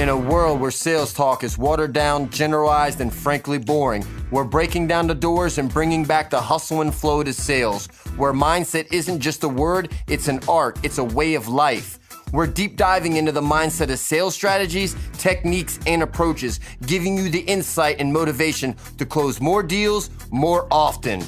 In a world where sales talk is watered down, generalized, and frankly boring, we're breaking down the doors and bringing back the hustle and flow to sales, where mindset isn't just a word, it's an art, it's a way of life. We're deep diving into the mindset of sales strategies, techniques, and approaches, giving you the insight and motivation to close more deals more often.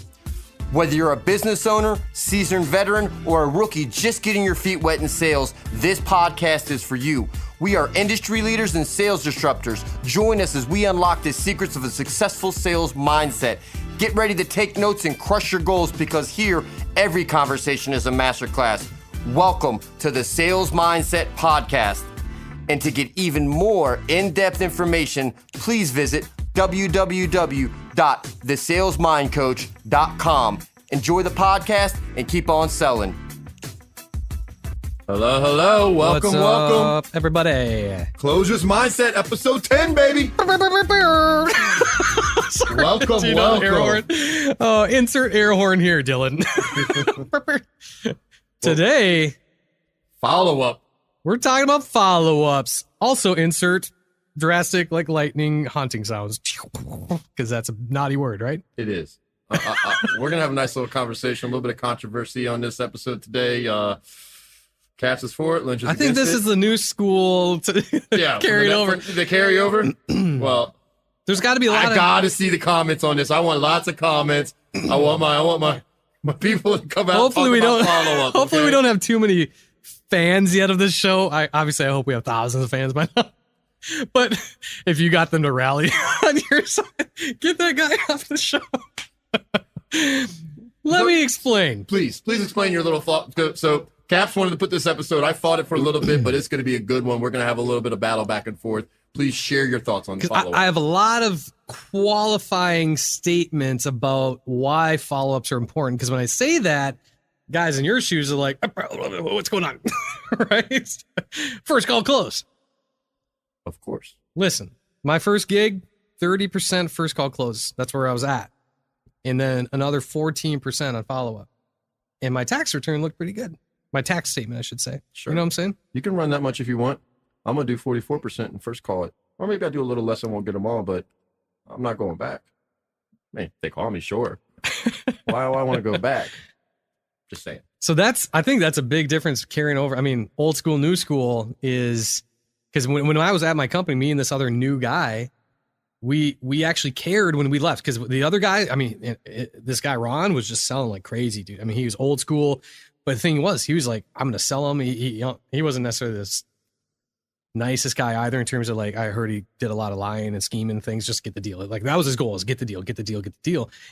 Whether you're a business owner, seasoned veteran, or a rookie just getting your feet wet in sales, this podcast is for you. We are industry leaders and sales disruptors. Join us as we unlock the secrets of a successful sales mindset. Get ready to take notes and crush your goals, because here, every conversation is a masterclass. Welcome to the Sales Mindset Podcast. And to get even more in-depth information, please visit www.thesalesmindcoach.com. Enjoy the podcast and keep on selling. Hello. Welcome. What's up, everybody? Closures Mindset, episode 10, baby. Welcome. Air horn? Oh, insert air horn here, Dylan. Today, follow-up. We're talking about follow-ups. Also, insert drastic, like lightning hunting sounds, because that's a naughty word, right? It is. We're going to have a nice little conversation, a little bit of controversy on this episode today. Caps is for it. Lynch is I think this is the new school carried over. The carryover? Well, there's got to be a lot I got to see the comments on this. I want lots of comments. I want my people to come out. Hopefully we don't. Follow-up, Hopefully okay? we don't have too many fans yet of this show. I hope we have thousands of fans by now. But if you got them to rally on your side, get that guy off the show. Let me explain. Please explain your little thought. So Caps wanted to put this episode. I fought it for a little bit, but it's going to be a good one. We're going to have a little bit of battle back and forth. Please share your thoughts on the follow-up. I have a lot of qualifying statements about why follow-ups are important. Because when I say that, guys in your shoes are like, what's going on? Right? First call close. Of course. Listen, my first gig, 30% first call close. That's where I was at. And then another 14% on follow-up. And my tax return looked pretty good. My tax statement, I should say. Sure. You know what I'm saying? You can run that much if you want. I'm going to do 44% and first call it. Or maybe I do a little less and won't get them all, but I'm not going back. I mean, if they call me, sure. Why do I want to go back? Just saying. So I think that's a big difference carrying over. I mean, old school, new school is, because when I was at my company, me and this other new guy, we actually cared when we left, because the other guy, I mean, this guy, Ron, was just selling like crazy, dude. I mean, he was old school, but the thing was, he was like, I'm going to sell him. He wasn't necessarily this nicest guy either, in terms of like, I heard he did a lot of lying and scheming things just to get the deal. Like that was his goal, is get the deal.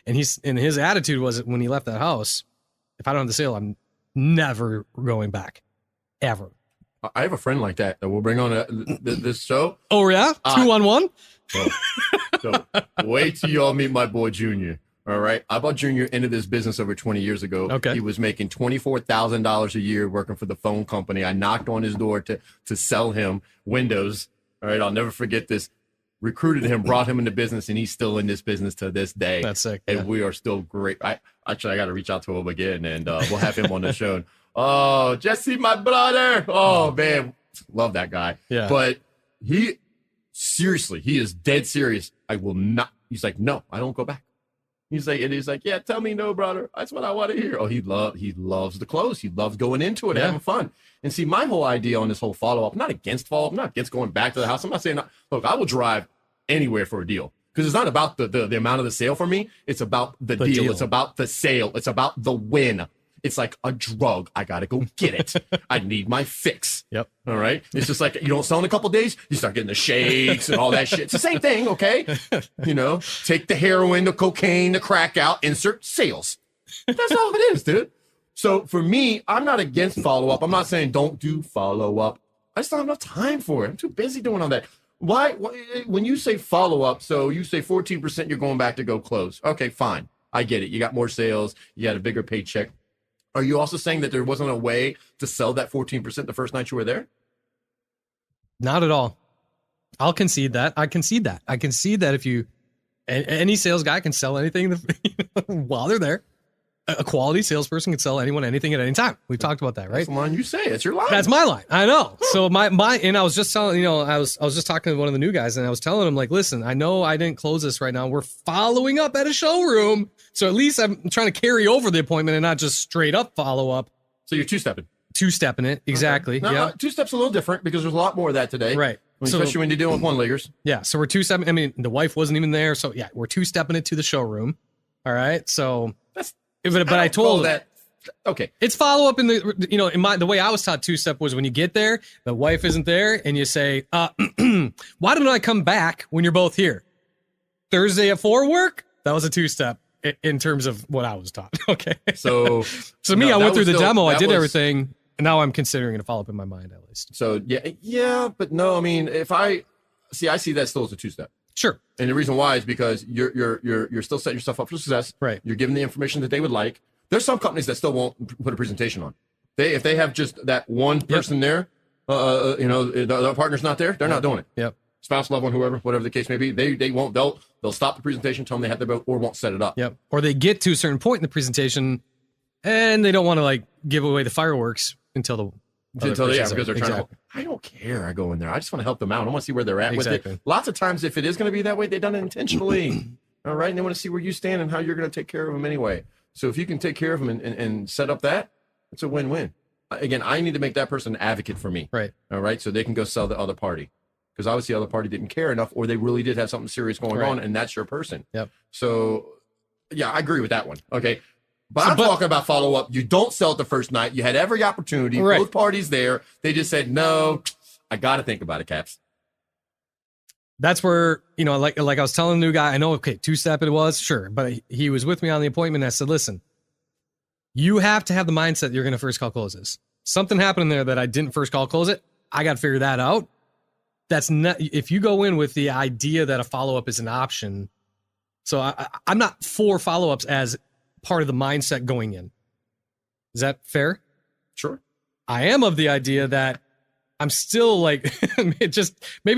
And his attitude was, when he left that house, if I don't have the sale, I'm never going back, ever. I have a friend like that we'll bring on this show. Oh yeah, 2-on-1. So wait till y'all meet my boy Junior. All right, I brought Junior into this business over 20 years ago. Okay, he was making $24,000 a year working for the phone company. I knocked on his door to sell him Windows. All right, I'll never forget this. Recruited him, brought him into business, and he's still in this business to this day. That's sick. And we are still great. I got to reach out to him again, and we'll have him on the show. Oh, Jesse, my brother. Oh, man. Love that guy. Yeah. But he is dead serious. I will not. He's like, no, I don't go back. He's like, yeah, tell me no, brother. That's what I want to hear. Oh, he loves the close. He loves going into it, having fun. And see, my whole idea on this whole follow-up, I'm not against follow-up. I'm not against going back to the house. I'm not saying, look, I will drive anywhere for a deal. Because it's not about the amount of the sale for me. It's about the deal. It's about the sale. It's about the win. It's like a drug. I got to go get it. I need my fix. Yep. All right. It's just like, you don't sell in a couple of days, you start getting the shakes and all that shit. It's the same thing. Okay. You know, take the heroin, the cocaine, the crack out, insert sales. That's all it is, dude. So for me, I'm not against follow-up. I'm not saying don't do follow-up. I just don't have enough time for it. I'm too busy doing all that. Why when you say follow-up, so you say 14% you're going back to go close. Okay, fine. I get it. You got more sales. You had a bigger paycheck. Are you also saying that there wasn't a way to sell that 14% the first night you were there? Not at all. I'll concede that. I concede that if you, any sales guy can sell anything while they're there. a quality salesperson can sell anyone anything at any time. We've talked about that, right? That's the line you say. It's your line. That's my line. I know. So my and I was just telling, I was just talking to one of the new guys, and I was telling him, like, listen, I know I didn't close this right now. We're following up at a showroom. So at least I'm trying to carry over the appointment and not just straight up follow up. So you're two-stepping. Two-stepping it. Exactly. Okay. Yeah. Two-step's a little different because there's a lot more of that today. Right. Especially when you're dealing with one-leggers. Yeah. So we're two-stepping. I mean, the wife wasn't even there. So yeah, we're two-stepping it to the showroom. All right. So but I told that. Okay. It's follow up in the, the way I was taught two-step was when you get there, the wife isn't there, and you say, why don't I come back when you're both here? Thursday at 4 work? That was a two-step in terms of what I was taught. Okay. So me, I went through the demo, I did everything, and now I'm considering it a follow-up in my mind at least. So yeah, but no, I mean, I see that still as a two-step. Sure. And the reason why is because you're still setting yourself up for success. Right. You're giving the information that they would like. There's some companies that still won't put a presentation on. If they have just that one person there, the partner's not there, they're not doing it. Yep. Spouse, loved one, whoever, whatever the case may be, they won't. They'll stop the presentation, tell them they have their vote, or won't set it up. Yep. Or they get to a certain point in the presentation, and they don't want to like give away the fireworks until the because they're trying to. I don't care. I go in there. I just want to help them out. I want to see where they're at with it. Lots of times, if it is going to be that way, they've done it intentionally. All right, and they want to see where you stand and how you're going to take care of them anyway. So if you can take care of them and set up that, it's a win-win. Again, I need to make that person an advocate for me. Right. All right. So they can go sell the other party. Because obviously the other party didn't care enough, or they really did have something serious going on, and that's your person. Yep. So, yeah, I agree with that one. Okay. But I'm talking about follow-up. You don't sell it the first night. You had every opportunity. Right. Both parties there. They just said, no, I got to think about it, Caps. That's where, like I was telling the new guy, I know, okay, two-step it was, sure. But he was with me on the appointment. And I said, listen, you have to have the mindset you're going to first call close this. Something happened in there that I didn't first call close it. I got to figure that out. That's not, if you go in with the idea that a follow-up is an option. So I'm not for follow-ups as part of the mindset going in. Is that fair? Sure. I am of the idea that I'm still like, maybe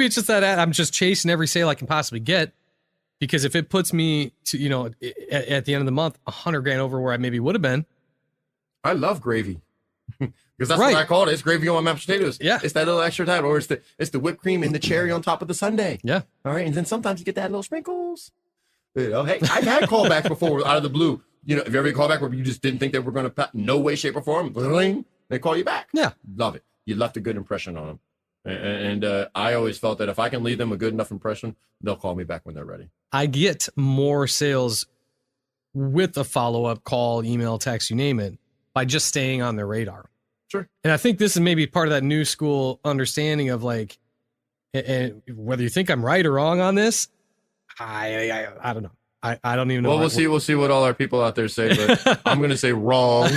it's just that I'm just chasing every sale I can possibly get, because if it puts me to, at the end of the month, $100,000 over where I maybe would have been. I love gravy. Because that's what I call it. It's gravy on my mashed potatoes. Yeah. It's that little extra time, or it's the whipped cream and the cherry on top of the sundae. Yeah. All right. And then sometimes you get that little sprinkles. Hey, I've had callbacks before out of the blue. If you ever get a callback where you just didn't think they were going to, no way, shape, or form, they call you back. Yeah. Love it. You left a good impression on them. And I always felt that if I can leave them a good enough impression, they'll call me back when they're ready. I get more sales with a follow-up call, email, text, you name it, by just staying on their radar. Sure. And I think this is maybe part of that new school understanding of like, and whether you think I'm right or wrong on this, I don't know. I don't even know. Well, we'll see what all our people out there say, but I'm going to say wrong.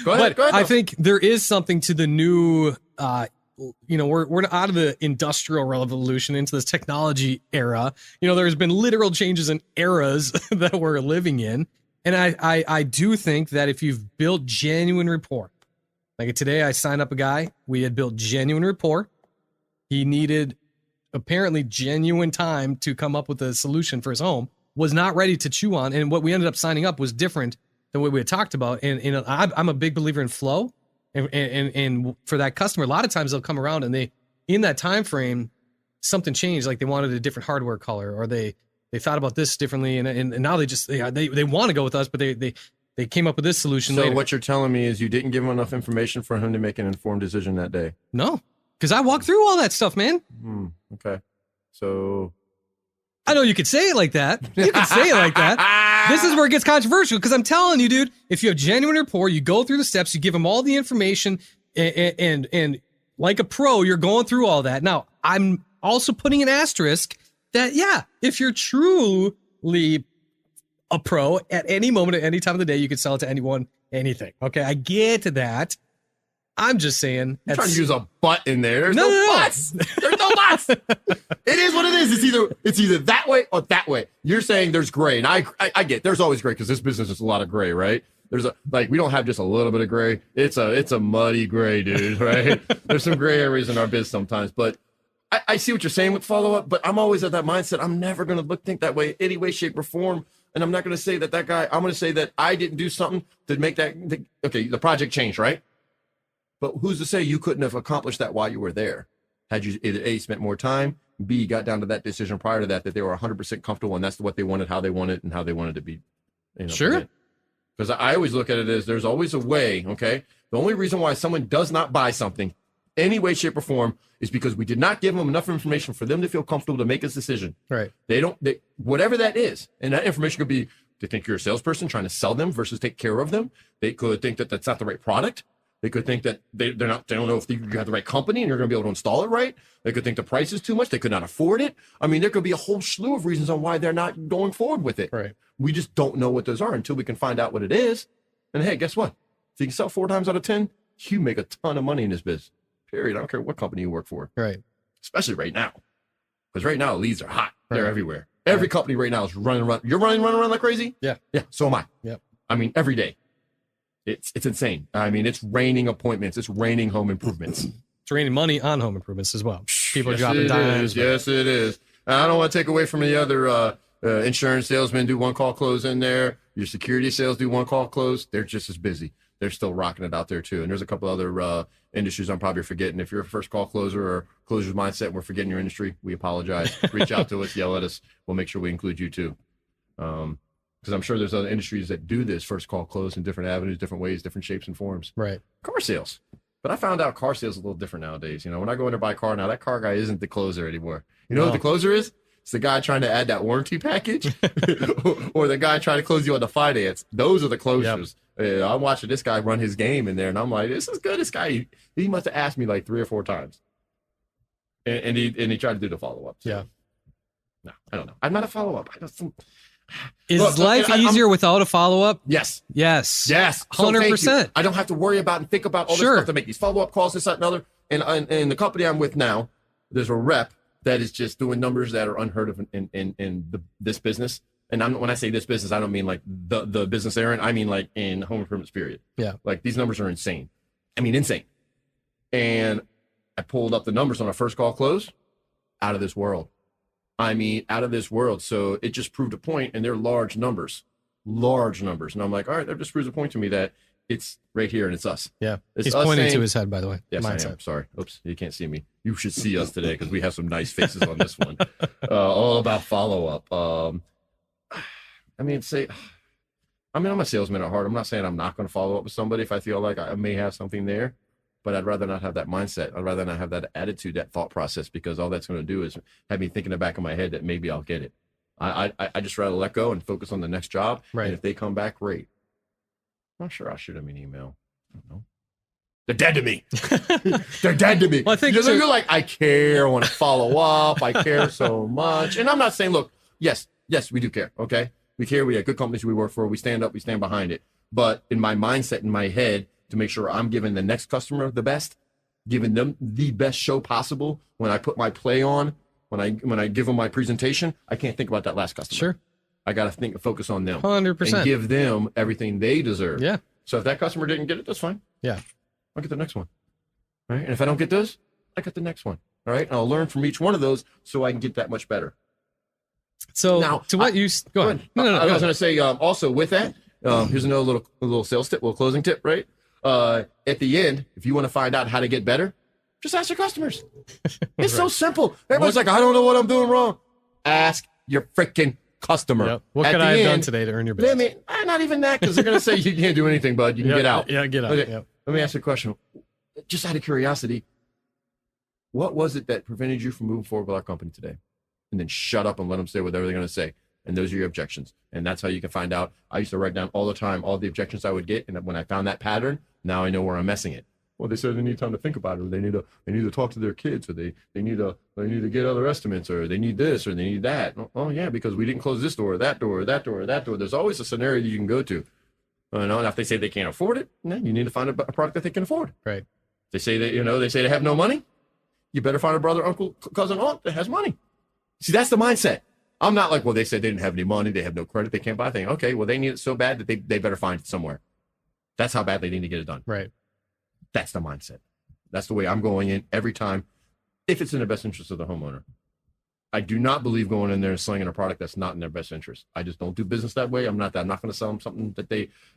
Go ahead. I think there is something to the new, we're out of the industrial revolution into this technology era. There's been literal changes in eras that we're living in. And I do think that if you've built genuine rapport, like today I signed up a guy, we had built genuine rapport. He needed apparently genuine time to come up with a solution for his home, was not ready to chew on. And what we ended up signing up was different than what we had talked about. And I'm a big believer in flow. And for that customer, a lot of times they'll come around and they, in that time frame, something changed. Like they wanted a different hardware color, or they thought about this differently. And now they just, they want to go with us, but they came up with this solution. So later. What you're telling me is you didn't give him enough information for him to make an informed decision that day? No, because I walked through all that stuff, man. Okay. So I know you could say it like that. You could say it like that. This is where it gets controversial, because I'm telling you, dude, if you have genuine rapport, you go through the steps, you give them all the information, and like a pro, you're going through all that. Now, I'm also putting an asterisk that, yeah, if you're truly a pro at any moment, at any time of the day, you can sell it to anyone, anything. Okay, I get that. I'm just saying. I'm trying to use a but in there. There's no buts. There's no buts. It is what it is. It's either that way or that way. You're saying there's gray, and I get there's always gray, because this business is a lot of gray, right? There's we don't have just a little bit of gray. It's a muddy gray, dude, right? There's some gray areas in our biz sometimes, but I see what you're saying with follow up. But I'm always at that mindset. I'm never gonna think that way any way, shape, or form. And I'm not going to say that guy, I'm going to say that I didn't do something to make okay, the project changed, right? But who's to say you couldn't have accomplished that while you were there? Had you either A, spent more time, B, got down to that decision prior to that they were 100% comfortable and that's what they wanted, how they wanted, and how they wanted to be. Sure. Because I always look at it as there's always a way, okay? The only reason why someone does not buy something any way, shape, or form is because we did not give them enough information for them to feel comfortable to make a decision. Right. Whatever that is, and that information could be they think you're a salesperson trying to sell them versus take care of them. They could think that that's not the right product. They could think that they don't know if you have the right company and you're going to be able to install it right. They could think the price is too much. They could not afford it. I mean, there could be a whole slew of reasons on why they're not going forward with it. Right. We just don't know what those are until we can find out what it is. And hey, guess what? If you can sell 4 times out of 10, you make a ton of money in this business. Period. I don't care what company you work for. Right. Especially right now. Because right now, leads are hot. They're everywhere. Every company right now is running around. You're running around like crazy? Yeah. Yeah, so am I. Yep. I mean, every day. It's insane. I mean, it's raining appointments. It's raining home improvements. It's raining money on home improvements as well. People are Yes, dropping it dimes. is. Yes, it is. And I don't want to take away from the other insurance salesmen do one call close in there. Your security sales do one call close. They're just as busy. They're still rocking it out there too. And there's a couple other industries I'm probably forgetting. If you're a first call closer or closer's mindset, and we're forgetting your industry, we apologize. Reach out to us, yell at us. We'll make sure we include you too. Because I'm sure there's other industries that do this first call close in different avenues, different ways, different shapes and forms. Right. Car sales. But I found out car sales is a little different nowadays. You know, when I go in to buy a car now, that car guy isn't the closer anymore. You know what the closer is? It's the guy trying to add that warranty package or the guy trying to close you on the finance. Those are the closers. Yep. I'm watching this guy run his game in there, and I'm like, this is good. This guy, he must have asked me like 3 or 4 times. And he tried to do the follow-up. So. Yeah. No, I don't know. I'm not a follow-up. Is life easier without a follow-up? Yes. Yes. Yes. 100%. I don't have to worry about and think about all this stuff to make these follow-up calls, this, that, and other. And the company I'm with now, there's a rep that is just doing numbers that are unheard of in this business. And when I say this business, I don't mean like the business they're in. I mean like in home improvements, period. Yeah. Like these numbers are insane. I mean, insane. And I pulled up the numbers on our first call close. Out of this world. I mean, out of this world. So it just proved a point, and they're large numbers. And I'm like, all right, that just proves a point to me that it's right here and it's us. Yeah. It's He's us pointing saying, to his head, by the way. Yes, I am. Sorry. Oops. You can't see me. You should see us today because we have some nice faces on this one. All about follow-up. I'm a salesman at heart. I'm not saying I'm not going to follow up with somebody if I feel like I may have something there, but I'd rather not have that mindset. I'd rather not have that attitude, that thought process, because all that's going to do is have me think in the back of my head that maybe I'll get it. I just rather let go and focus on the next job. Right. And if they come back, great. I'm not sure I'll shoot them an email. I don't know. They're dead to me. They're dead to me. Well, I think you're like, I care, I want to follow up. I care so much. And I'm not saying, look, yes, we do care. Okay. We care. We have good companies we work for. We stand up, we stand behind it. But in my mindset, in my head, to make sure I'm giving the next customer the best, giving them the best show possible. When I put my play on, when I give them my presentation, I can't think about that last customer. Sure. I got to focus on them. 100%. And give them everything they deserve. Yeah. So if that customer didn't get it, that's fine. Yeah. I'll get the next one. All right. And if I don't get those, I get the next one. All right. And I'll learn from each one of those so I can get that much better. So now, go ahead. No. I was going to say also with that, here's another little sales tip, little closing tip, right? At the end, if you want to find out how to get better, just ask your customers. It's so simple. Everybody's like, I don't know what I'm doing wrong. Ask your freaking customer. Yep. What could I have done today to earn your business? Not even that, because they're going to say you can't do anything, bud. You can get out. Yeah, get out. Okay. Yep. Let me ask you a question. Just out of curiosity, what was it that prevented you from moving forward with our company today? And then shut up and let them say whatever they're going to say. And those are your objections. And that's how you can find out. I used to write down all the time all the objections I would get. And when I found that pattern, now I know where I'm messing it. Well, they said they need time to think about it, or they need to talk to their kids, or they need to get other estimates, or they need this, or they need that. Oh yeah, because we didn't close this door, or that door, or that door, or that door. There's always a scenario that you can go to. And if they say they can't afford it, then you need to find a product that they can afford. Right. They say that they say they have no money. You better find a brother, uncle, cousin, aunt that has money. See, that's the mindset. I'm not like, well, they said they didn't have any money, they have no credit, they can't buy things. Okay, well, they need it so bad that they better find it somewhere. That's how bad they need to get it done. Right. That's the mindset. That's the way I'm going in every time, if it's in the best interest of the homeowner. I do not believe going in there and slinging a product that's not in their best interest. I just don't do business that way. I'm not going to sell them something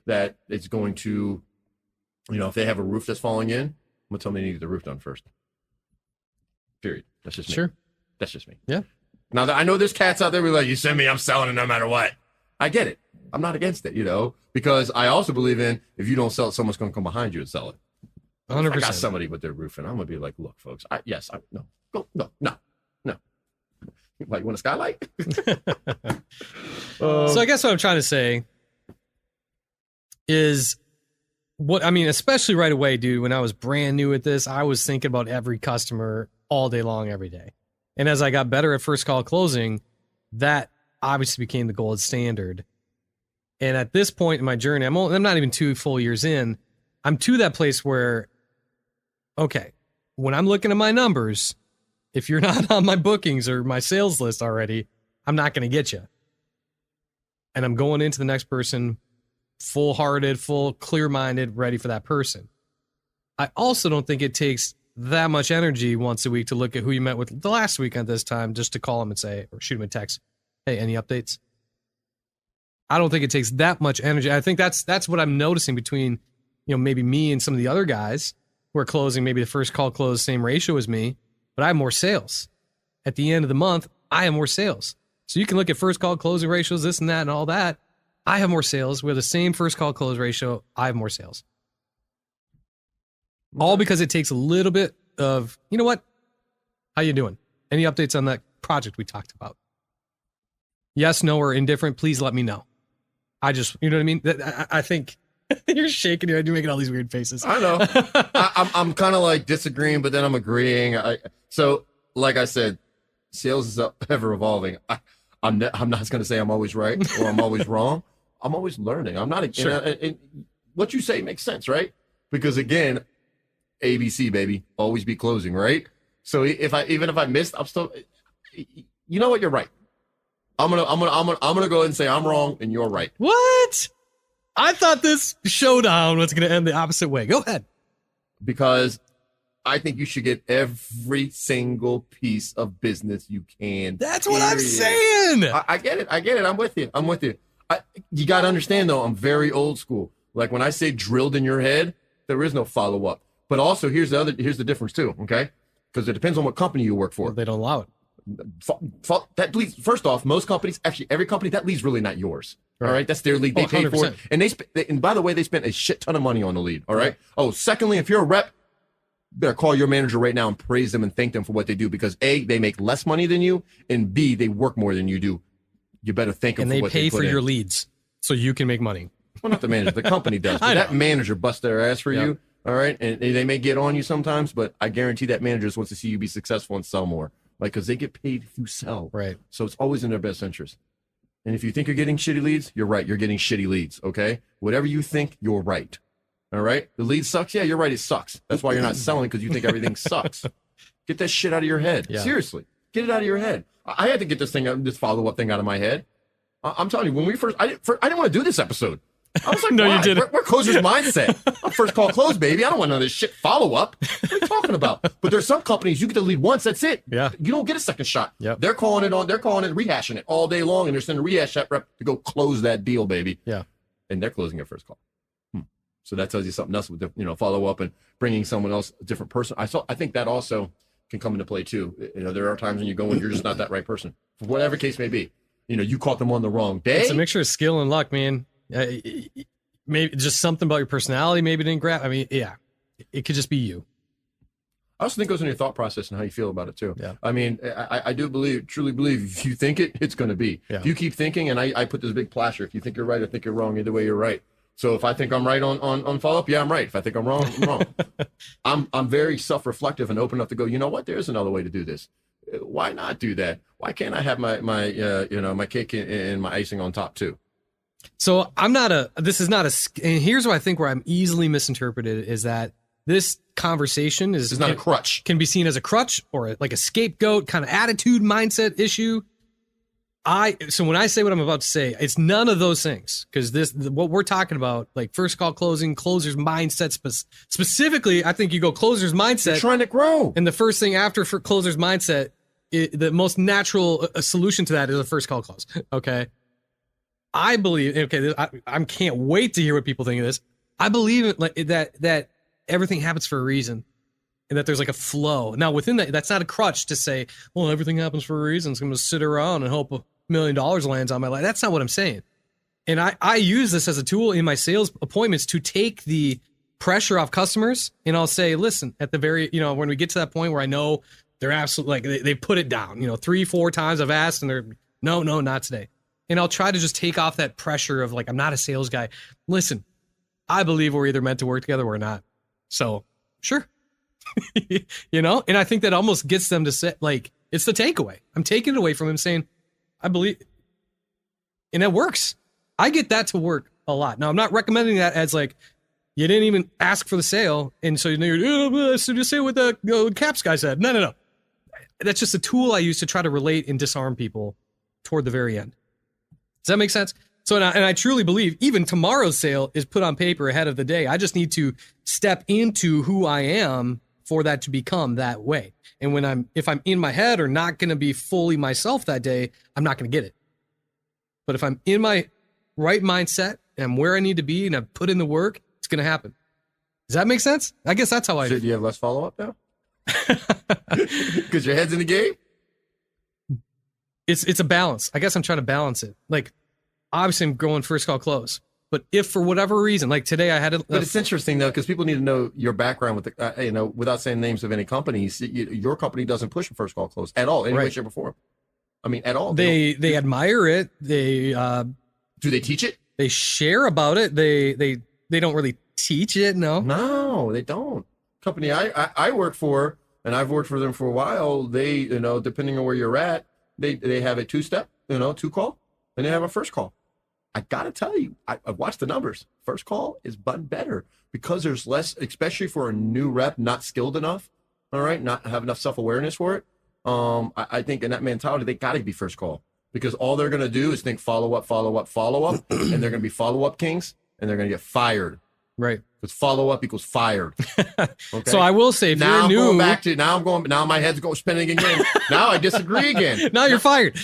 that it's going to, if they have a roof that's falling in, I'm going to tell them they need to get the roof done first. Period. That's just me. Sure. That's just me. Yeah. Now that I know there's cats out there who are like, you send me, I'm selling it no matter what. I get it. I'm not against it, because I also believe in, if you don't sell it, someone's going to come behind you and sell it. 100%. I got somebody with their roof, and I'm going to be like, look, folks, no. Like, you want a skylight? So I guess what I'm trying to say is especially right away, dude, when I was brand new at this, I was thinking about every customer all day long, every day. And as I got better at first call closing, that obviously became the gold standard. And at this point in my journey, I'm not even 2 full years in. I'm to that place where, okay, when I'm looking at my numbers, if you're not on my bookings or my sales list already, I'm not going to get you. And I'm going into the next person full-hearted, clear-minded, ready for that person. I also don't think it takes that much energy once a week to look at who you met with the last week at this time, just to call them and say, or shoot them a text, hey, any updates? I don't think it takes that much energy. I think that's what I'm noticing between, maybe me and some of the other guys who are closing maybe the first call close same ratio as me, but I have more sales. At the end of the month, I have more sales. So you can look at first call closing ratios, this and that and all that. I have more sales. We have the same first call close ratio. I have more sales. All because it takes a little bit of, you know what? How you doing? Any updates on that project we talked about? Yes, no, or indifferent, please let me know. I just, you know what I mean? I think you're shaking your head. You're making all these weird faces. I know. I'm kind of like disagreeing, but then I'm agreeing. So, like I said, sales is ever evolving. I'm not going to say I'm always right or I'm always wrong. I'm always learning. I'm not. Sure. And what you say makes sense, right? Because again, ABC, baby, always be closing, right? So even if I missed, I'm still. You know what? You're right. I'm gonna go ahead and say I'm wrong and you're right. What? I thought this showdown was going to end the opposite way. Go ahead. Because I think you should get every single piece of business you can. That's what I'm saying. I get it. I'm with you. You got to understand, though, I'm very old school. Like when I say drilled in your head, there is no follow-up. But also, here's the difference, too, okay? Because it depends on what company you work for. Well, they don't allow it. That leads, first off, most companies, actually every company, that lead's really not yours. Right. All right, that's their lead. They pay for it, and and by the way, they spent a shit ton of money on the lead. All right. Oh, secondly, if you're a rep, you better call your manager right now and praise them and thank them for what they do, because A, they make less money than you, and B, they work more than you do. You better thank them for what they put in. And they pay for your leads so you can make money. Well, not the manager, the company does. But that manager busts their ass for you. All right, and they may get on you sometimes, but I guarantee that manager just wants to see you be successful and sell more. Like, because they get paid if you sell. Right. So it's always in their best interest. And if you think you're getting shitty leads, you're right. You're getting shitty leads, okay? Whatever you think, you're right. All right? The lead sucks? Yeah, you're right. It sucks. That's why you're not selling, because you think everything sucks. Get that shit out of your head. Yeah. Seriously. Get it out of your head. I had to get this follow-up thing out of my head. I'm telling you, when we first, I didn't want to do this episode. I was like, no, why? you didn't. We're closer's mindset. I'm first call close, baby. I don't want none of this shit follow-up. What are you talking about? But there's some companies, you get the lead once, that's it. Yeah. You don't get a second shot. Yep. They're rehashing it all day long, and they're sending a rehash rep to go close that deal, baby. Yeah. And they're closing your first call. So that tells you something else with the, follow-up and bringing someone else, a different person. I think that also can come into play too. There are times when you go and you're just not that right person, for whatever case may be. You caught them on the wrong day. It's a mixture of skill and luck, man. Maybe just something about your personality maybe didn't grab. I mean, yeah, it could just be you. I also think it goes in your thought process and how you feel about it too. Yeah. I mean, I do truly believe if you think it, it's going to be. Yeah. If you keep thinking, and I put this big plaster, if you think you're right, I think you're wrong. Either way, you're right. So if I think I'm right on follow-up, yeah, I'm right. If I think I'm wrong, I'm wrong. I'm very self-reflective and open enough to go, you know what? There's another way to do this. Why not do that? Why can't I have my cake and my icing on top too? So this is not and here's what I think where I'm easily misinterpreted is that this conversation is not a crutch. Can be seen as a crutch or like a scapegoat kind of attitude mindset issue. So when I say what I'm about to say, it's none of those things, because what we're talking about, like first call closing, closer's mindset specifically, I think you go closer's mindset. You're trying to grow. And the first thing after for closer's mindset the most natural solution to that is a first call close. Okay. I believe, okay, I can't wait to hear what people think of this. I believe that everything happens for a reason and that there's like a flow. Now within that, that's not a crutch to say, well, everything happens for a reason. So I'm going to sit around and hope $1 million lands on my life. That's not what I'm saying. And I use this as a tool in my sales appointments to take the pressure off customers. And I'll say, listen, at the very, when we get to that point where I know they're absolutely like, they put it down, 3-4 times I've asked and they're no, not today. And I'll try to just take off that pressure of like, I'm not a sales guy. Listen, I believe we're either meant to work together or not. So sure. And I think that almost gets them to say, like, it's the takeaway. I'm taking it away from him saying, I believe, and it works. I get that to work a lot. Now I'm not recommending that as like, you didn't even ask for the sale. And so so just say what the Caps guy said. No. That's just a tool I use to try to relate and disarm people toward the very end. Does that make sense? So, and I truly believe even tomorrow's sale is put on paper ahead of the day. I just need to step into who I am for that to become that way. And if I'm in my head or not going to be fully myself that day, I'm not going to get it. But if I'm in my right mindset and I'm where I need to be and I've put in the work, it's going to happen. Does that make sense? I guess that's how I do. You have less follow-up now? Because your head's in the game? It's a balance. I guess I'm trying to balance it. Like, obviously I'm going first call close, but if for whatever reason, like today I had to, but it's interesting though, because people need to know your background with the, without saying names of any companies, your company doesn't push a first call close at all, any way, shape or form. I mean, at all. They admire it. They, do they teach it? They share about it. They don't really teach it. No, they don't. Company I work for, and I've worked for them for a while. They, depending on where you're at, they have a 2-step, 2-call, and they have a first call. I gotta tell you, I've watched the numbers. First call is better because there's less, especially for a new rep, not skilled enough. All right, not have enough self-awareness for it. I think in that mentality, they gotta be first call because all they're gonna do is think follow up, and they're gonna be follow-up kings, and they're gonna get fired. Right. Because follow-up equals fired. Okay? So I will say, if now you're new, now my head's going spinning again. Now I disagree again. Now you're fired.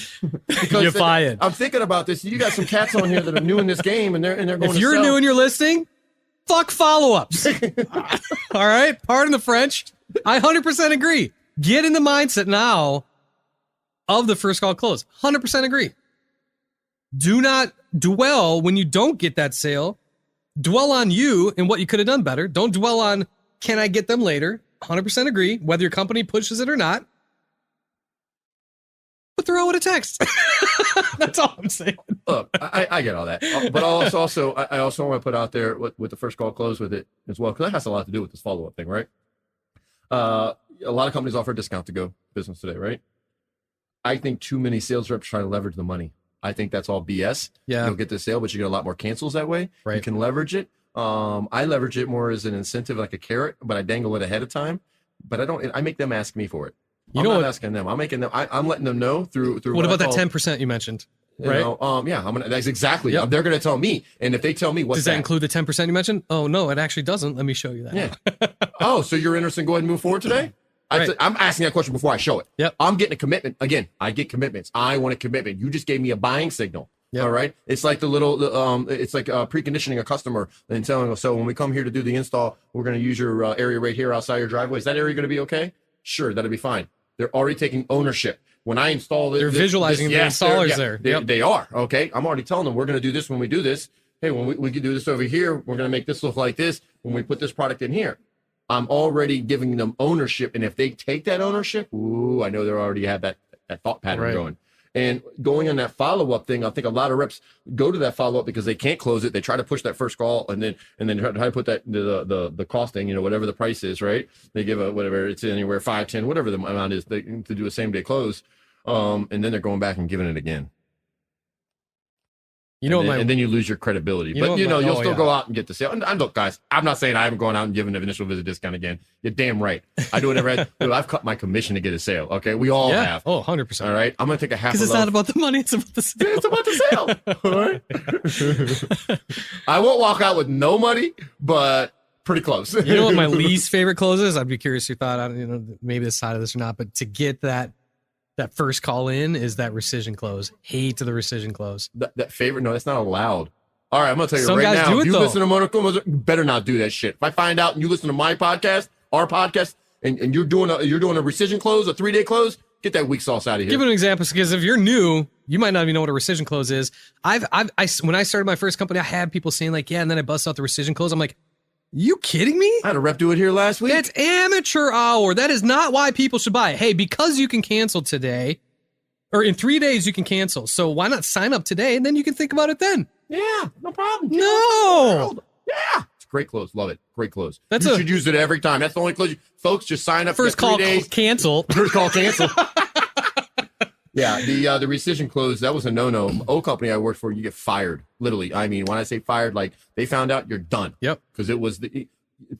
You're fired. I'm thinking about this. You got some cats on here that are new in this game, and they're going. If you're new and you're listening, fuck follow-ups. All right, pardon the French. I 100% agree. Get in the mindset now of the first call close. 100% agree. Do not dwell when you don't get that sale. Dwell on you and what you could have done better. Don't dwell on, can I get them later? 100% agree, whether your company pushes it or not. But throw it a text. That's all I'm saying. Look, I get all that. But I also want to put out there with the first call close with it as well, because that has a lot to do with this follow-up thing, right? A lot of companies offer a discount to go business today, right? I think too many sales reps try to leverage the money. I think that's all BS. Yeah. You'll get the sale, but you get a lot more cancels that way. Right. You can leverage it. I leverage it more as an incentive, like a carrot, but I dangle it ahead of time. But I make them ask me for it. I'm not asking them. I'm making them. I'm letting them know through. What about that 10% you mentioned? Right. That's exactly. Yep. They're going to tell me, and if they tell me, does that include the 10% you mentioned? Oh no, it actually doesn't. Let me show you that. Yeah. Oh, so you're interested in go ahead and move forward today? Right. I'm asking that question before I show it. Yep. I'm getting a commitment. Again, I get commitments. I want a commitment. You just gave me a buying signal. Yep. All right. It's like it's like preconditioning a customer and telling them, so when we come here to do the install, we're going to use your area right here outside your driveway. Is that area going to be okay? Sure, that'll be fine. They're already taking ownership. When I install it, they're visualizing the installers there. They are. Okay. I'm already telling them we're going to do this when we do this. Hey, when we can do this over here, we're going to make this look like this when we put this product in here. I'm already giving them ownership. And if they take that ownership, I know they already have that thought pattern going. And going on that follow-up thing, I think a lot of reps go to that follow-up because they can't close it. They try to push that first call and then try to put that the costing, whatever the price is, right? They give whatever it's anywhere 5, 10, whatever the amount is to do a same-day close. And then they're going back and giving it again. And then you lose your credibility. But you'll still go out and get the sale. And look, guys, I'm not saying I haven't gone out and given an initial visit discount again. You're damn right. I do whatever. I've cut my commission to get a sale. Okay, we all have. Oh, 100%. All right, I'm gonna take a half. Because it's not about the money; it's about the sale. It's about the sale. All right. I won't walk out with no money, but pretty close. You know what my least favorite close is? I'd be curious your thought on maybe the side of this or not. But to get that that first call in is that rescission close. Hate the rescission close. That favorite, no, that's not allowed. All right, I'm gonna tell you Some right guys now. do If it, you though. listen to Monaco, you better not do that shit. If I find out and you listen to my podcast, our podcast, and you're doing a rescission close, a 3-day close, get that weak sauce out of here. Give an example, because if you're new, you might not even know what a rescission close is. When I started my first company, I had people saying like, yeah, and then I bust out the rescission close. I'm like, you kidding me? I had a rep do it here last week. That's amateur hour. That is not why people should buy it. Hey, because you can cancel today, or in 3 days you can cancel. So why not sign up today and then you can think about it then? Yeah, no problem. No. Yeah. It's a great close. Love it. Great close. That's you a- should use it every time. That's the only close. Folks, just sign up First for 3 call days. cancel. First call cancel. Yeah, the rescission close, that was a no-no. Old company I worked for, you get fired. Literally. I mean, when I say fired, like they found out you're done. Yep. Because it was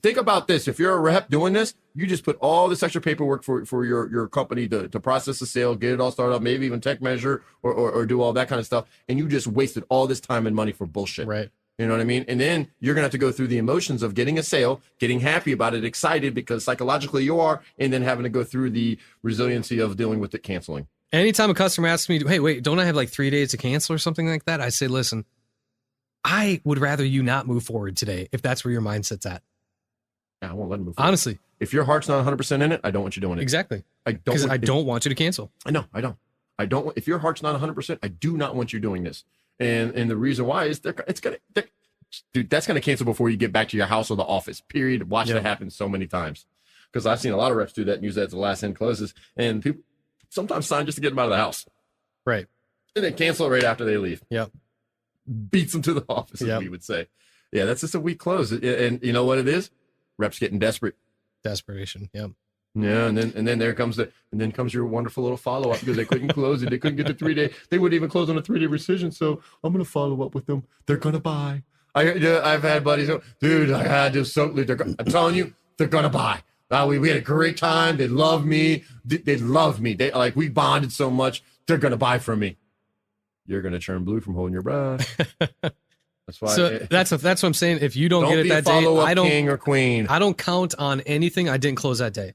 think about this. If you're a rep doing this, you just put all this extra paperwork for your company to process the sale, get it all started up, maybe even tech measure or do all that kind of stuff. And you just wasted all this time and money for bullshit. Right. You know what I mean? And then you're going to have to go through the emotions of getting a sale, getting happy about it, excited because psychologically you are, and then having to go through the resiliency of dealing with it canceling. Anytime a customer asks me, hey, wait, don't I have like 3 days to cancel or something like that? I say, listen, I would rather you not move forward today if that's where your mindset's at. Yeah, I won't let them move forward. Honestly, If your heart's not 100% in it, I don't want you doing it. exactly. I don't. Because want- I don't want you to cancel. I know. I don't. I don't. If your heart's not 100%, I do not want you doing this. And the reason why is dude, that's gonna cancel before you get back to your house or the office. Period. Watch Yeah. that happen so many times. Because I've seen a lot of reps do that and use that as the last end closes, and people sometimes sign just to get them out of the house, Right. and then cancel it right after they leave. Yep. Beats them to the office, as Yep. we would say. Yeah, that's just a weak close. And you know what it is? Reps getting desperate. Desperation. Yep. Yeah, and then there comes comes your wonderful little follow up because they couldn't close it. They couldn't get the 3-day. They wouldn't even close on a 3-day rescission. So I'm gonna follow up with them. They're gonna buy. I've had buddies go, dude, I had this so. I'm telling you, they're gonna buy. We had a great time. They love me. They love me. They like we bonded so much. They're gonna buy from me. You're gonna turn blue from holding your breath. That's why. So that's what I'm saying. If you don't get it be that a day, follow-up king or queen. I don't count on anything I didn't close that day.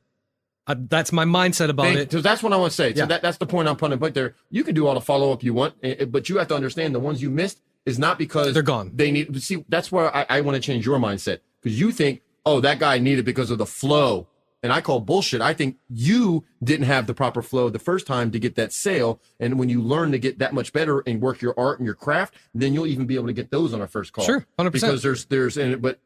That's my mindset about it. So that's what I want to say. Yeah. So that's the point I'm putting. But there, you can do all the follow up you want, but you have to understand the ones you missed is not because They're gone. They need. See, that's where I want to change your mindset because you think, oh, that guy needed because of the flow, and I call bullshit. I think you didn't have the proper flow the first time to get that sale, and when you learn to get that much better and work your art and your craft, then you'll even be able to get those on our first call. Sure, 100%. Because there's but.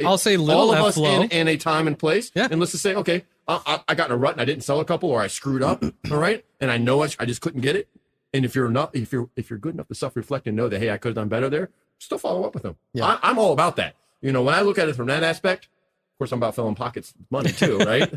I'll say little all of F us flow. in a time and place. Yeah. And let's just say, okay, I got in a rut and I didn't sell a couple or I screwed up. All right. And I know I just couldn't get it. And if you're good enough to self-reflect and know that, hey, I could have done better there, still follow up with them. Yeah. I'm all about that. You know, when I look at it from that aspect, of course, I'm about filling pockets money too, right?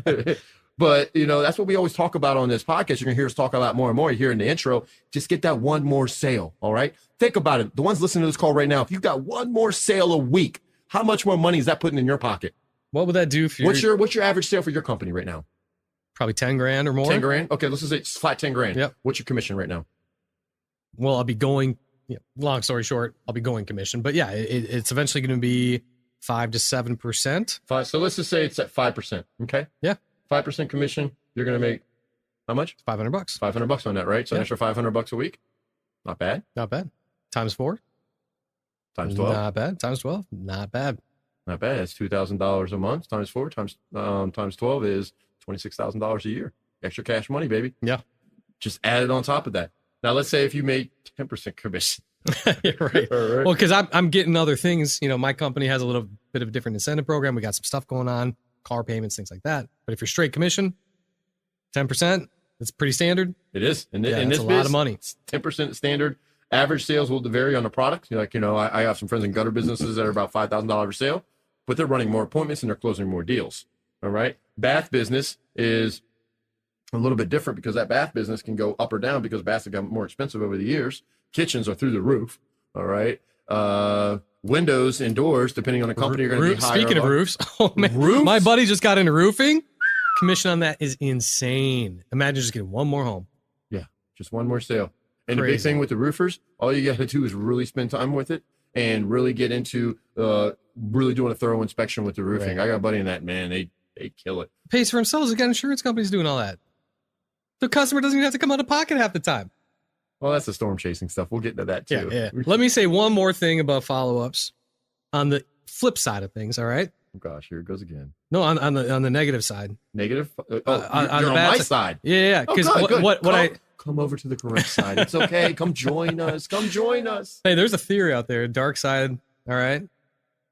But, you know, that's what we always talk about on this podcast. You're going to hear us talk a lot more and more here in the intro. Just get that one more sale. All right. Think about it. The ones listening to this call right now, if you've got one more sale a week, how much more money is that putting in your pocket? What would that do for What's your average sale for your company right now? probably 10 grand or more? 10 grand? Okay, let's just say it's flat 10 grand. Yep. What's your commission right now? Well, I'll be going, long story short, I'll be going commission. But yeah, it's eventually going to be 5 to 7%. So let's just say it's at 5%. Okay. Yeah. 5% commission. You're going to make how much? $500. $500 on that, right? So an Yeah. extra $500 a week. Not bad. Not bad. Times 4. Times 12. Not bad. Times 12. Not bad. Not bad. It's $2,000 a month. Times 4 times 12 is $26,000 a year. Extra cash money, baby. Yeah. Just add it on top of that. Now let's say if you made 10% commission. You're right. All right. Well, because I'm getting other things. My company has a little bit of a different incentive program. We got some stuff going on, car payments, things like that. But if you're straight commission, 10%, it's pretty standard. It is. In Yeah, this that's a lot biz, of money. it's 10% standard. Average sales will vary on the product. I have some friends in gutter businesses that are about $5,000 a sale, but they're running more appointments and they're closing more deals. All right. Bath business is a little bit different because that bath business can go up or down because baths have gotten more expensive over the years. Kitchens are through the roof. All right. Windows and doors, depending on the company, are going to be higher. Speaking of or lower. roofs, oh man, Roofs? my buddy just got into roofing. Commission on that is insane. Imagine just getting one more home. Just one more sale. And the big Crazy. thing with the roofers, all you got to do is really spend time with it and really get into really doing a thorough inspection with the roofing. Right. I got a buddy in that, man. They kill it. Pays for themselves. They got insurance companies doing all that. The customer doesn't even have to come out of pocket half the time. Well, that's the storm chasing stuff. We'll get into that too. Yeah. Let me say one more thing about follow-ups on the flip side of things. All right. Oh gosh, here it goes again. No, on the negative side. Negative. on You're the on bad my side. side. Yeah. Oh, Because good, good. what come over to the correct side. It's okay. Come join us. Come join us. hey, there's a theory out there, dark side. All right,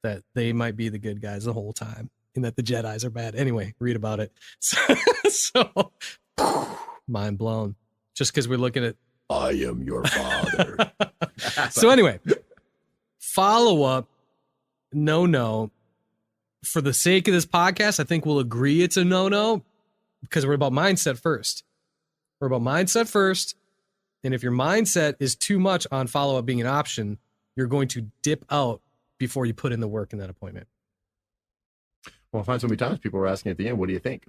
that they might be the good guys the whole time, and that the Jedis are bad. Anyway, read about it. So mind blown. Just because we're looking at. I am your father. So anyway, follow up. No. For the sake of this podcast, I think we'll agree it's a no because we're about mindset first. We're about mindset first. And if your mindset is too much on follow up being an option, you're going to dip out before you put in the work in that appointment. Well, I find so many times people are asking at the end, what do you think?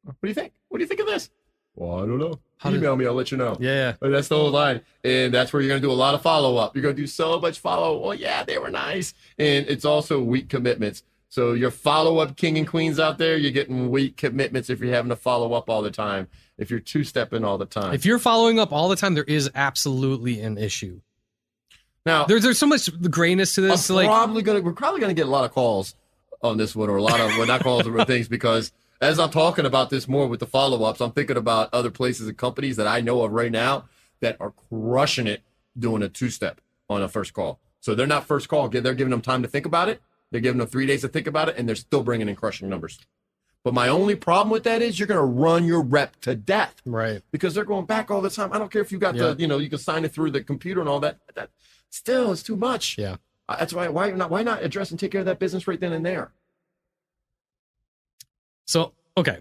What do you think? What do you think of this? Well, I don't know. Email me. I'll let you know. Yeah. But that's the whole line. And that's where you're going to do a lot of follow-up. You're going to do so much follow. Well, yeah, they were nice. And it's also weak commitments. So your follow-up king and queens out there, you're getting weak commitments if you're having to follow up all the time. If you're two-stepping all the time. If you're following up all the time, there is absolutely an issue. Now, there's so much grayness to this. we're probably going to get a lot of calls on this one, or a lot of, well, not calls or things, because as I'm talking about this more with the follow-ups, I'm thinking about other places and companies that I know of right now that are crushing it doing a two-step on a first call. So they're not first call. They're giving them time to think about it. They're giving them 3 days to think about it, and they're still bringing in crushing numbers. But my only problem with that is you're going to run your rep to death. Right. Because they're going back all the time. I don't care if you got you can sign it through the computer and all that. That still is too much. Yeah. That's why not address and take care of that business right then and there? So, okay.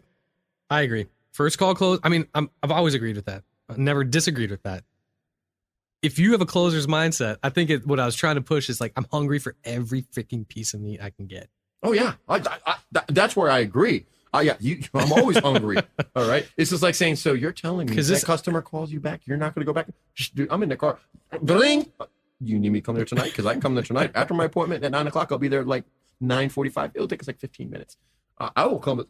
I agree. First call close. I mean, I've always agreed with that. I've never disagreed with that. If you have a closer's mindset, I think what I was trying to push is like, I'm hungry for every freaking piece of meat I can get. Oh, yeah. That's where I agree. I'm always hungry. All right. It's just like saying, so you're telling me that customer calls you back, you're not going to go back? Dude, I'm in the car. Bling. You need me to come there tonight? Because I can come there tonight. After my appointment at 9 o'clock, I'll be there at like 9:45. It'll take us like 15 minutes. I will come.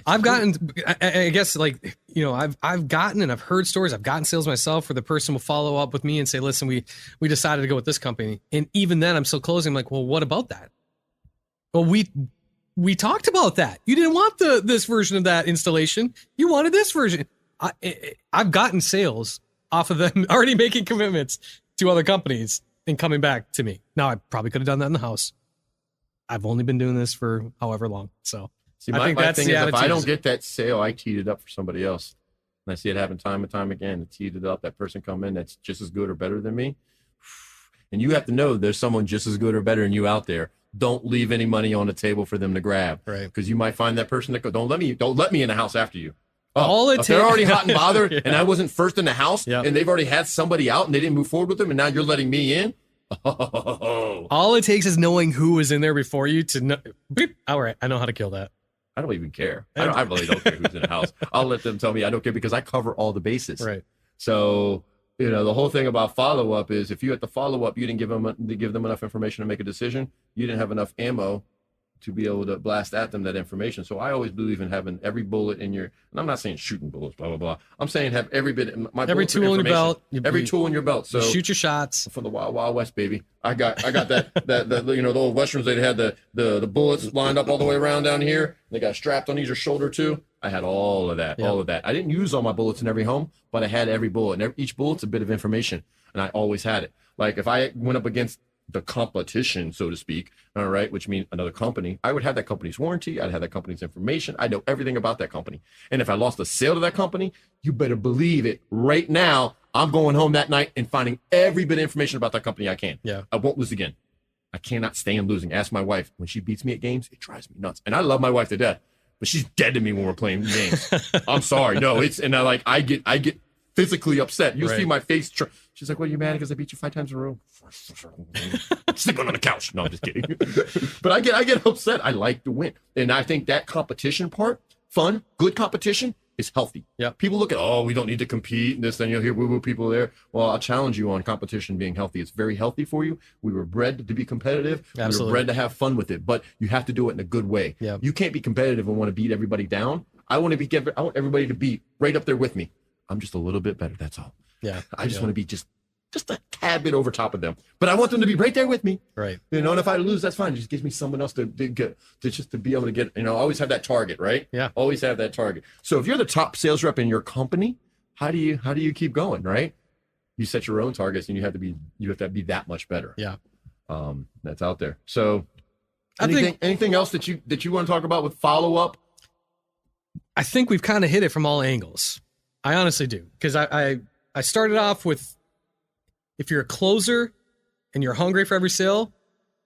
I've gotten, I guess, like, you know, I've gotten and I've heard stories. I've gotten sales myself where the person will follow up with me and say, listen, we decided to go with this company. And even then I'm still closing. I'm like, well, what about that? Well, we talked about that. You didn't want this version of that installation. You wanted this version. I've gotten sales off of them already making commitments to other companies and coming back to me. Now, I probably could have done that in the house. I've only been doing this for however long. So see, I think my that's thing the is, attitude. if I don't get that sale, I teed it up for somebody else. And I see it happen time and time again. It's teed it up. That person come in that's just as good or better than me. And you have to know there's someone just as good or better than you out there. Don't leave any money on the table for them to grab. Right. Because you might find that person that don't let me in the house after you. If they're already hot and bothered and I wasn't first in the house and they've already had somebody out and they didn't move forward with them and now you're letting me in. All it takes is knowing who was in there before you to know. Beep, all right, I know how to kill that. I don't even care. I really don't care who's in the house. I'll let them tell me I don't care because I cover all the bases. Right. So, you know, the whole thing about follow-up is if you at the follow-up, you didn't give them enough information to make a decision, you didn't have enough ammo to be able to blast at them that information. So I always believe in having every bullet in your, and I'm not saying shooting bullets, blah, blah, blah. I'm saying have every bit, every tool in your belt. Every tool in your belt. So shoot your shots. From the Wild Wild West, baby. I got that you know, the old Westerns, they had the bullets lined up all the way around down here. They got strapped on either shoulder too. I had all of that. I didn't use all my bullets in every home, but I had every bullet. And each bullet's a bit of information. And I always had it. Like if I went up against the competition, so to speak, all right, which means another company, I would have that company's warranty. I'd have that company's information. I know everything about that company. And if I lost a sale to that company, you better believe it. Right now, I'm going home that night and finding every bit of information about that company I can. Yeah. I won't lose again. I cannot stand losing. Ask my wife. When she beats me at games, it drives me nuts. And I love my wife to death, but she's dead to me when we're playing games. I'm sorry. No, I get physically upset. You'll see my face. She's like, "What are you mad because I beat you 5 times in a row?" Sleeping on the couch. No, I'm just kidding. But I get upset. I like to win, and I think that competition part, fun, good competition, is healthy. Yeah. People look at, we don't need to compete and this. Then you'll hear woo-woo people there. Well, I'll challenge you on competition being healthy. It's very healthy for you. We were bred to be competitive. Absolutely. We were bred to have fun with it, but you have to do it in a good way. Yeah. You can't be competitive and want to beat everybody down. I want everybody to be right up there with me. I'm just a little bit better. That's all. Yeah. I just want to be just a tad bit over top of them, but I want them to be right there with me. Right. You know, and if I lose, that's fine. It just gives me someone else to get, to just to be able to get, you know, always have that target, right? Yeah. Always have that target. So if you're the top sales rep in your company, how do you keep going, right? You set your own targets and you have to be that much better. Yeah. That's out there. So I think anything else that you want to talk about with follow-up? I think we've kind of hit it from all angles. I honestly do. Because I started off with, if you're a closer and you're hungry for every sale,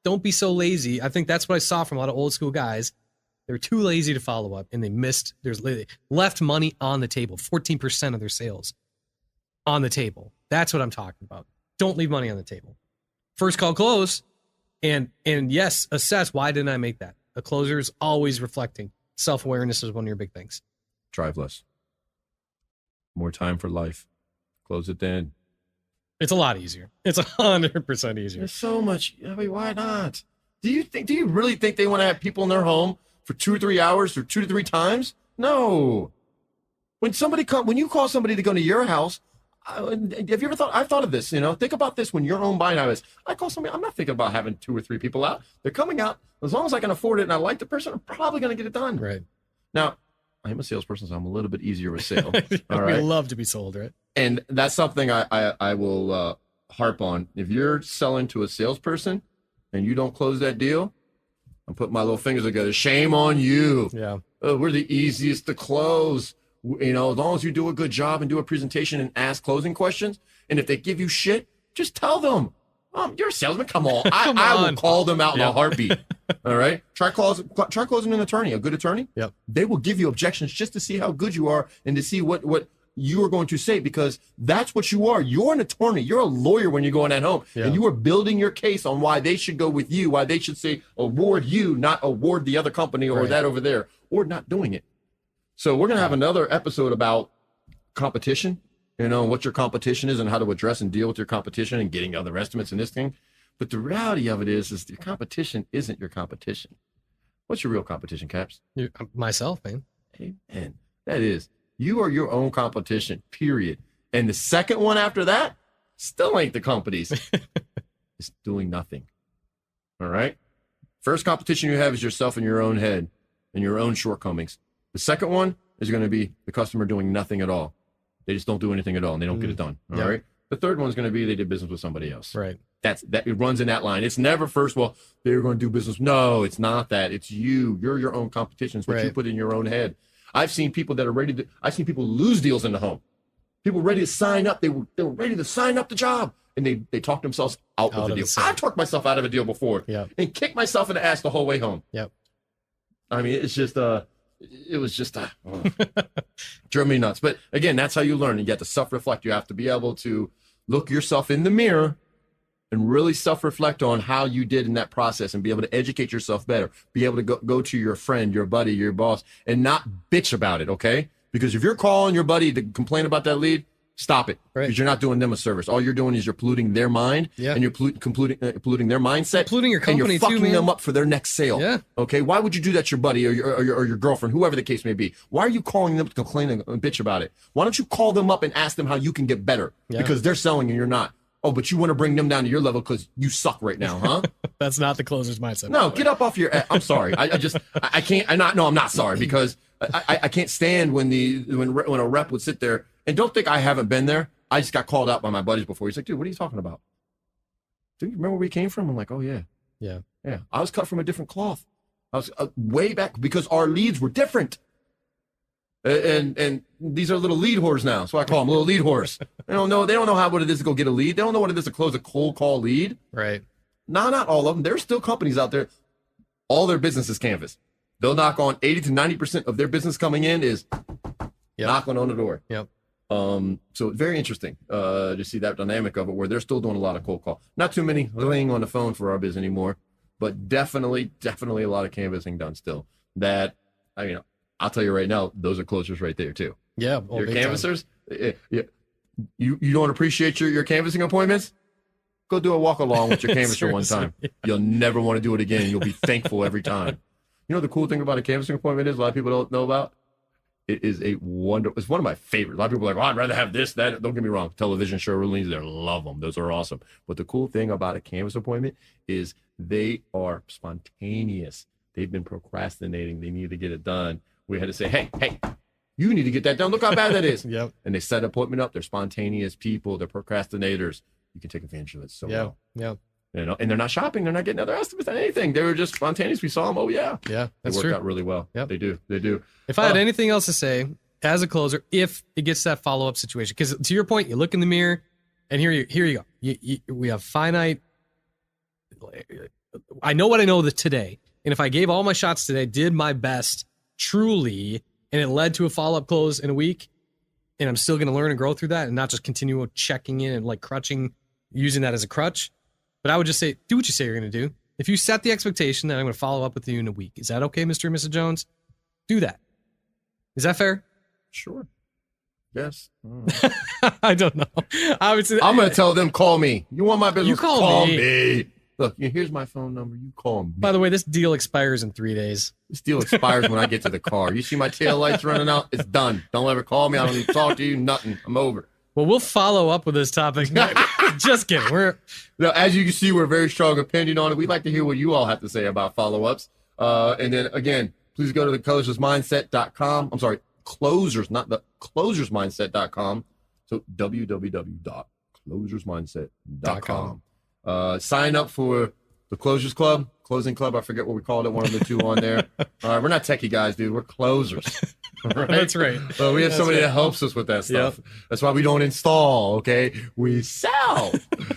don't be so lazy. I think that's what I saw from a lot of old school guys. They were too lazy to follow up and they left money on the table, 14% of their sales on the table. That's what I'm talking about. Don't leave money on the table. First call close. And yes, assess, why didn't I make that? A closer is always reflecting. Self-awareness is one of your big things. Drive less. More time for life. Close it then. It's a lot easier. It's 100% easier. There's so much. I mean, why not? Do you really think they want to have people in their home for 2 or 3 hours or 2 to 3 times? No. When you call somebody to go to your house, have you ever thought? I've thought of this. You know, think about this when your own buying habits. I call somebody. I'm not thinking about having 2 or 3 people out. They're coming out. As long as I can afford it and I like the person, I'm probably going to get it done. Right. Now, I'm a salesperson, so I'm a little bit easier with sale. All right. We love to be sold, right? And that's something I will harp on. If you're selling to a salesperson and you don't close that deal, I'm putting my little fingers together. Shame on you. Yeah. We're the easiest to close. You know, as long as you do a good job and do a presentation and ask closing questions, and if they give you shit, just tell them. You're a salesman. Come on. I will call them out in a heartbeat. All right. Try closing an attorney, a good attorney. Yep. They will give you objections just to see how good you are and to see what you are going to say, because that's what you are. You're an attorney. You're a lawyer when you go in that home. Yeah. And you are building your case on why they should go with you, why they should say award you, not award the other company or that over there, or not doing it. So we're going to have another episode about competition, you know, what your competition is and how to address and deal with your competition and getting other estimates and this thing. But the reality of it is your competition isn't your competition. What's your real competition, Caps? Myself, man. Amen. That is, you are your own competition, period. And the second one after that still ain't the company's. It's doing nothing. All right? First competition you have is yourself in your own head and your own shortcomings. The second one is going to be the customer doing nothing at all. They just don't do anything at all and they don't get it done. All right. The third one's going to be they did business with somebody else. Right. It runs in that line. It's never first, well, they're going to do business. No, it's not that. It's you. You're your own competition. It's what you put in your own head. I've seen people that are I've seen people lose deals in the home. People ready to sign up. They were ready to sign up the job. And they talked themselves out of the deal. I talked myself out of a deal before and kicked myself in the ass the whole way home. Yep. I mean, it's just it was just drove me nuts. But again, that's how you learn. You have to self-reflect. You have to be able to look yourself in the mirror and really self-reflect on how you did in that process and be able to educate yourself better. Be able to go to your friend, your buddy, your boss, and not bitch about it, okay? Because if you're calling your buddy to complain about that lead, stop it. Right. Because you're not doing them a service. All you're doing is you're polluting their mind and you're polluting their mindset. Polluting your company and you're fucking too, them up for their next sale. Yeah. Okay? Why would you do that to your buddy or your girlfriend, whoever the case may be? Why are you calling them to complain and bitch about it? Why don't you call them up and ask them how you can get better? Yeah. Because they're selling and you're not. Oh, but you want to bring them down to your level because you suck right now, huh? That's not the closer's mindset. No, get up off your. I'm sorry. I can't. I'm not sorry because I can't stand when a rep would sit there and don't think I haven't been there. I just got called out by my buddies before. He's like, dude, what are you talking about? Do you remember where we came from? I'm like, oh yeah. Yeah. I was cut from a different cloth. I was way back because our leads were different. And these are little lead whores now. So I call them little lead whores. They don't know what it is to go get a lead. They don't know what it is to close a cold call lead. Right. No, not all of them. There's still companies out there. All their business is canvas. They'll knock on 80 to 90% of their business coming in is knocking on the door. Yep. So very interesting to see that dynamic of it where they're still doing a lot of cold call. Not too many laying on the phone for our biz anymore, but definitely a lot of canvassing done still. That, I mean, I'll tell you right now, those are closers right there too. Yeah. Your canvassers, you don't appreciate your canvassing appointments? Go do a walk along with your canvasser one time. Yeah. You'll never want to do it again. You'll be thankful every time. You know the cool thing about a canvassing appointment is a lot of people don't know about? It is a wonderful. It's one of my favorites. A lot of people are like, oh, I'd rather have this, that. Don't get me wrong. Television showrooms, they love them. Those are awesome. But the cool thing about a Canvas appointment is they are spontaneous. They've been procrastinating. They need to get it done. We had to say, hey, you need to get that done. Look how bad that is. Yep. And they set an appointment up. They're spontaneous people. They're procrastinators. You can take advantage of it so well. Yeah. You know, and they're not shopping. They're not getting other estimates on anything. They were just spontaneous. We saw them. Oh, yeah. Yeah, They that's worked true. out really well. Yep. They do. If I had anything else to say as a closer, if it gets to that follow-up situation, because to your point, you look in the mirror and here you go. We have finite. I know what I know today. And if I gave all my shots today, did my best truly, and it led to a follow-up close in a week, and I'm still going to learn and grow through that and not just continue checking in and like crutching, using that as a crutch. But I would just say, do what you say you're going to do. If you set the expectation that I'm going to follow up with you in a week, is that okay, Mr. and Mrs. Jones? Do that. Is that fair? Sure. Yes. I don't know. I would say I'm going to tell them, call me. You want my business? You call me. me. Look, here's my phone number. You call me. By the way, this deal expires in 3 days. This deal expires when I get to the car. You see my tail lights running out? It's done. Don't ever call me. I don't need to talk to you. Nothing. I'm over. Well, we'll follow up with this topic. Just kidding. Now, as you can see, we're a very strong opinion on it. We'd like to hear what you all have to say about follow-ups. And then, again, please go to the closersmindset.com. I'm sorry, closers, not the closersmindset.com. So www.closersmindset.com. Sign up for the Closers Club, Closing Club. I forget what we called it, one of the two on there. We're not techie guys, dude. We're closers. Right? That's right. We have That's somebody right. that helps us with that stuff. That's why we don't install, okay? We sell.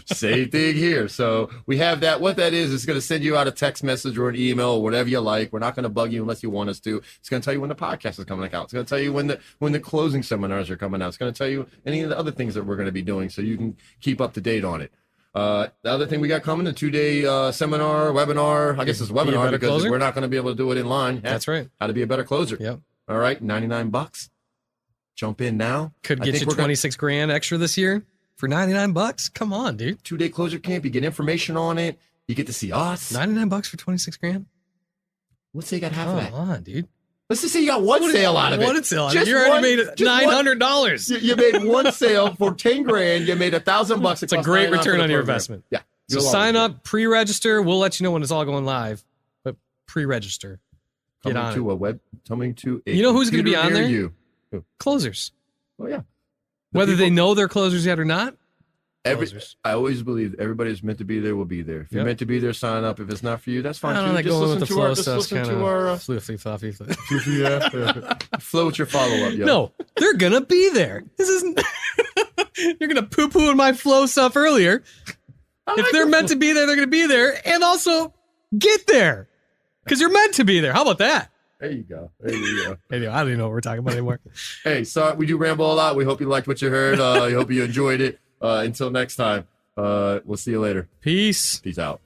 Same thing here. So we have that. What that is, it's going to send you out a text message or an email or whatever you like. We're not going to bug you unless you want us to. It's going to tell you when the podcast is coming out. It's going to tell you when the closing seminars are coming out. It's going to tell you any of the other things that we're going to be doing so you can keep up to date on it. The other thing we got coming, a 2-day seminar, webinar. I guess it's a webinar because closer? we're not going to be able to do it in line. That's right. How to be a better closer. Yep. All right, $99. Jump in now. Could I get think you we're gonna- 26 grand extra this year for $99. Come on, dude. 2-day closer camp. You get information on it. You get to see us. $99 for 26 grand? Let's say you got half of Come that. on, dude. Let's just say you got one sale out of it. One sale. out of it. Just You already one- made just one- $900. You made one sale for 10 grand. You made $1,000. It's a great return on your investment. Yeah. So sign up, pre-register. We'll let you know when it's all going live, but pre-register. Get Coming on to it. a web. Coming to a. You know who's gonna be computer on near there? You. Closers. Oh yeah. Whether they people- know they're closers yet or not. Closers. I always believe everybody's meant to be there will be there. If you're Yep. meant to be there, sign up. If it's not for you, that's fine I don't too. like Just going with listen the to our. flow Just stuff. listen Kind to our. of fluffy, fluffy. Flow with your follow up. Yo. No, they're gonna be there. This isn't. You're gonna poo-poo in my flow stuff earlier. If they're meant to be there, they're gonna be there, and also get there because you're meant to be there. How about that? There you go. There you go. Anyway, I don't even know what we're talking about anymore. Hey, sorry, we do ramble a lot. We hope you liked what you heard. I hope you enjoyed it. Until next time, we'll see you later. Peace. Peace out.